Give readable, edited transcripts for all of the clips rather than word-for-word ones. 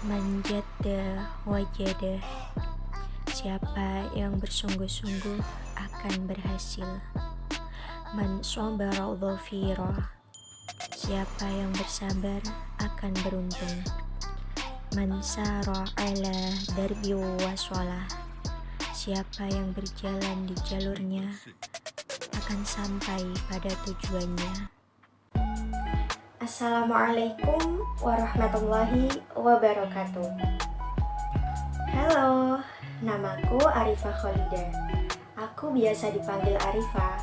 Manjada wajada. Siapa yang bersungguh-sungguh akan berhasil. Man sabara dhafira. Siapa yang bersabar akan beruntung. Man sara ala darbi wasala. Siapa yang berjalan di jalurnya akan sampai pada tujuannya. Assalamualaikum warahmatullahi wabarakatuh. Halo, namaku Arifah Kholidah. Aku biasa dipanggil Arifah,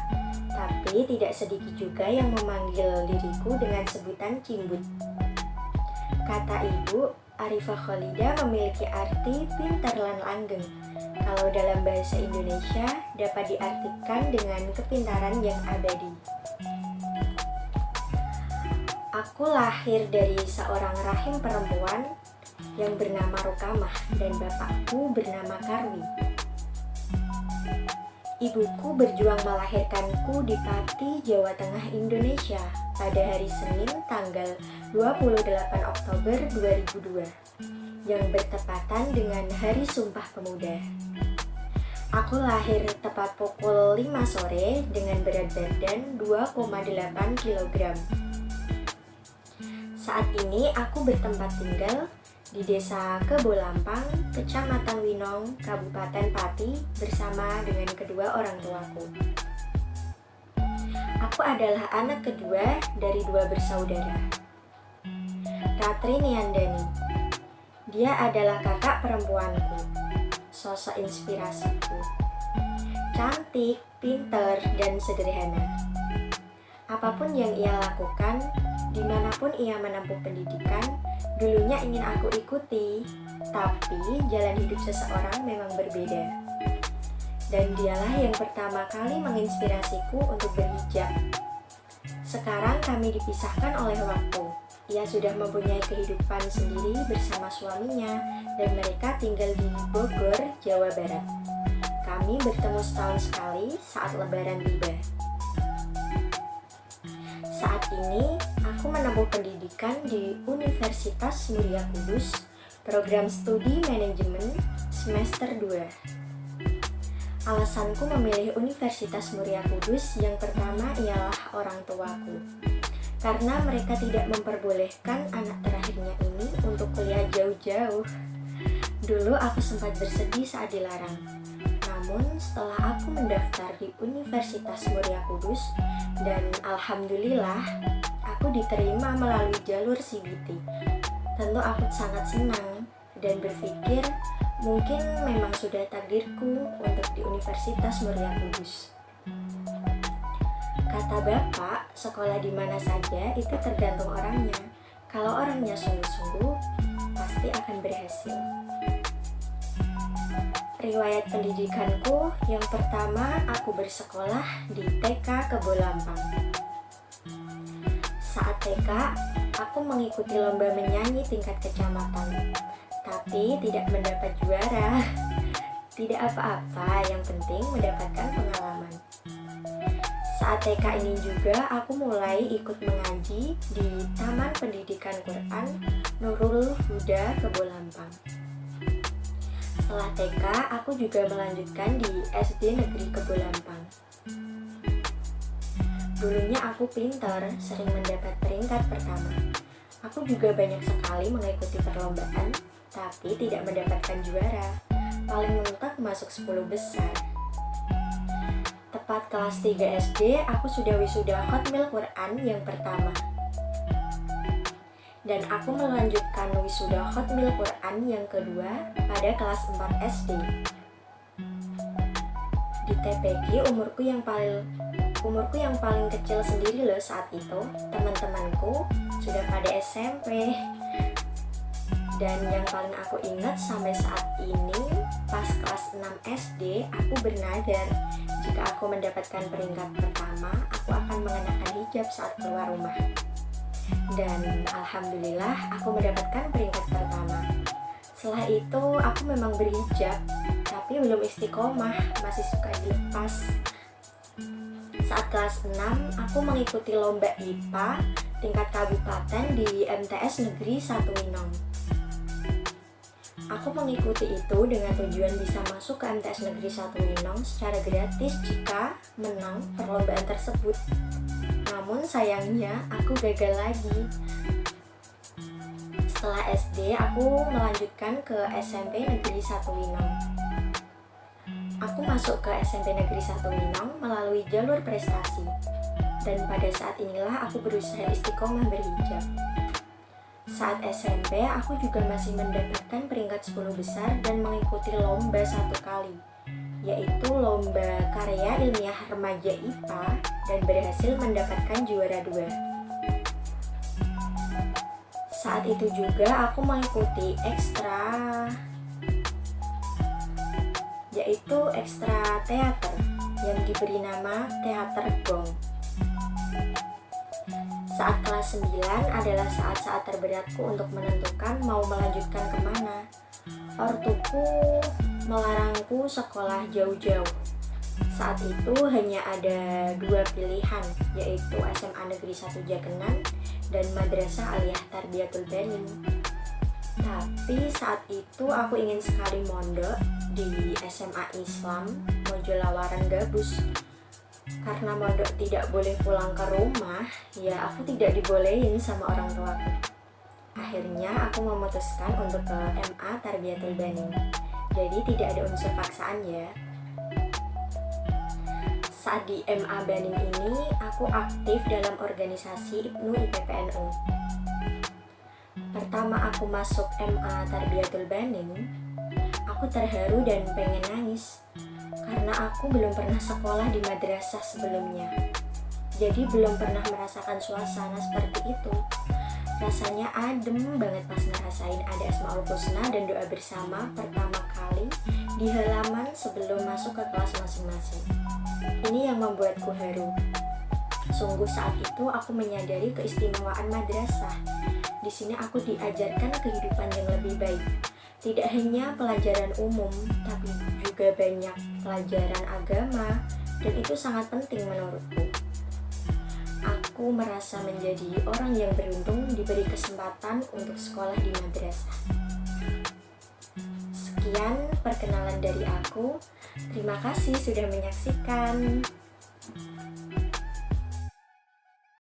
tapi tidak sedikit juga yang memanggil diriku dengan sebutan Cimbut. Kata ibu, Arifah Kholidah memiliki arti pintar lan langgeng. Kalau dalam bahasa Indonesia dapat diartikan dengan kepintaran yang abadi. Aku lahir dari seorang rahim perempuan yang bernama Rukamah dan bapakku bernama Karwi. Ibuku berjuang melahirkanku di Pati, Jawa Tengah, Indonesia pada hari Senin tanggal 28 Oktober 2002 yang bertepatan dengan Hari Sumpah Pemuda. Aku lahir tepat pukul 5 sore dengan berat badan 2,8 kg. Saat ini aku bertempat tinggal di Desa Kebolampang, Kecamatan Winong, Kabupaten Pati bersama dengan kedua orang tuaku. Aku adalah anak kedua dari dua bersaudara. Ratri Niandani. Dia adalah kakak perempuanku, sosok inspirasiku. Cantik, pinter, dan sederhana. Apapun yang ia lakukan, dimanapun ia menempuh pendidikan, dulunya ingin aku ikuti, tapi jalan hidup seseorang memang berbeda. Dan dialah yang pertama kali menginspirasiku untuk berhijab. Sekarang kami dipisahkan oleh waktu. Ia sudah mempunyai kehidupan sendiri bersama suaminya, dan mereka tinggal di Bogor, Jawa Barat. Kami bertemu setahun sekali saat Lebaran tiba. Saat ini, aku menempuh pendidikan di Universitas Muria Kudus, program studi manajemen semester 2. Alasanku memilih Universitas Muria Kudus yang pertama ialah orang tuaku. Karena mereka tidak memperbolehkan anak terakhirnya ini untuk kuliah jauh-jauh. Dulu aku sempat bersedih saat dilarang. Namun setelah aku mendaftar di Universitas Muria Kudus dan alhamdulillah aku diterima melalui jalur CBT. Tentu aku sangat senang dan berpikir mungkin memang sudah takdirku untuk di Universitas Muria Kudus. Kata bapak, sekolah di mana saja itu tergantung orangnya. Kalau orangnya sungguh-sungguh, pasti akan berhasil. Riwayat pendidikanku, yang pertama aku bersekolah di TK Kebolampang. Saat TK, aku mengikuti lomba menyanyi tingkat kecamatan, tapi tidak mendapat juara. Tidak apa-apa, yang penting mendapatkan pengalaman. Saat TK ini juga aku mulai ikut mengaji di Taman Pendidikan Quran Nurul Huda Kebolampang. Setelah TK, aku juga melanjutkan di SD Negeri Kebolampang. Dulunya aku pintar, sering mendapat peringkat pertama. Aku juga banyak sekali mengikuti perlombaan, tapi tidak mendapatkan juara. Paling mentok masuk 10 besar. Tepat kelas 3 SD, aku sudah wisuda Khatmil Quran yang pertama. Dan aku melanjutkan wisuda Khatmil Quran yang kedua pada kelas 4 SD. Di TPQ umurku yang paling kecil sendiri loh saat itu. Teman-temanku sudah pada SMP. Dan yang paling aku ingat sampai saat ini, pas kelas 6 SD, aku bernadar jika aku mendapatkan peringkat pertama, aku akan mengenakan hijab saat keluar rumah. Dan alhamdulillah aku mendapatkan peringkat pertama. Setelah itu aku memang berhijab, tapi belum istiqomah, masih suka dilepas. Saat kelas 6, aku mengikuti lomba IPA tingkat kabupaten di MTS Negeri 1 Winong. Aku mengikuti itu dengan tujuan bisa masuk ke MTS Negeri 1 Winong secara gratis jika menang perlombaan tersebut. Namun sayangnya aku gagal lagi. Setelah SD, aku melanjutkan ke SMP Negeri 1 Winong. Aku masuk ke SMP Negeri 1 Winong melalui jalur prestasi. Dan pada saat inilah aku berusaha istiqomah berhijab. Saat SMP, aku juga masih mendapatkan peringkat 10 besar dan mengikuti lomba 1 kali, yaitu lomba karya ilmiah remaja IPA dan berhasil mendapatkan juara 2. Saat itu juga aku mengikuti yaitu ekstra teater yang diberi nama Teater Gong. Saat kelas 9 adalah saat-saat terberatku untuk menentukan mau melanjutkan kemana. Ortuku melarangku sekolah jauh-jauh. Saat itu hanya ada 2 pilihan, yaitu SMA Negeri 1 Jakenan dan Madrasah Aliyah Tarbiyatul Banin. Tapi saat itu aku ingin sekali mondok di SMA Islam Mojolawaran Gabus. Karena mondok tidak boleh pulang ke rumah, ya aku tidak dibolehin sama orang tuaku. Akhirnya aku memutuskan untuk ke MA Tarbiyatul Banin. Jadi tidak ada unsur paksaan ya. Saat di MA Banin ini, aku aktif dalam organisasi IPNU IPPNU. Pertama aku masuk MA Tarbiyatul Banin, aku terharu dan pengen nangis. Karena aku belum pernah sekolah di madrasah sebelumnya. Jadi belum pernah merasakan suasana seperti itu. Rasanya adem banget pas ngerasain ada Asmaul Husna dan doa bersama pertama kali di halaman sebelum masuk ke kelas masing-masing. Ini yang membuatku haru. Sungguh saat itu aku menyadari keistimewaan madrasah. Di sini aku diajarkan kehidupan yang lebih baik. Tidak hanya pelajaran umum, tapi juga banyak pelajaran agama, dan itu sangat penting menurutku. Aku merasa menjadi orang yang beruntung diberi kesempatan untuk sekolah di madrasah. Sekian perkenalan dari aku. Terima kasih sudah menyaksikan.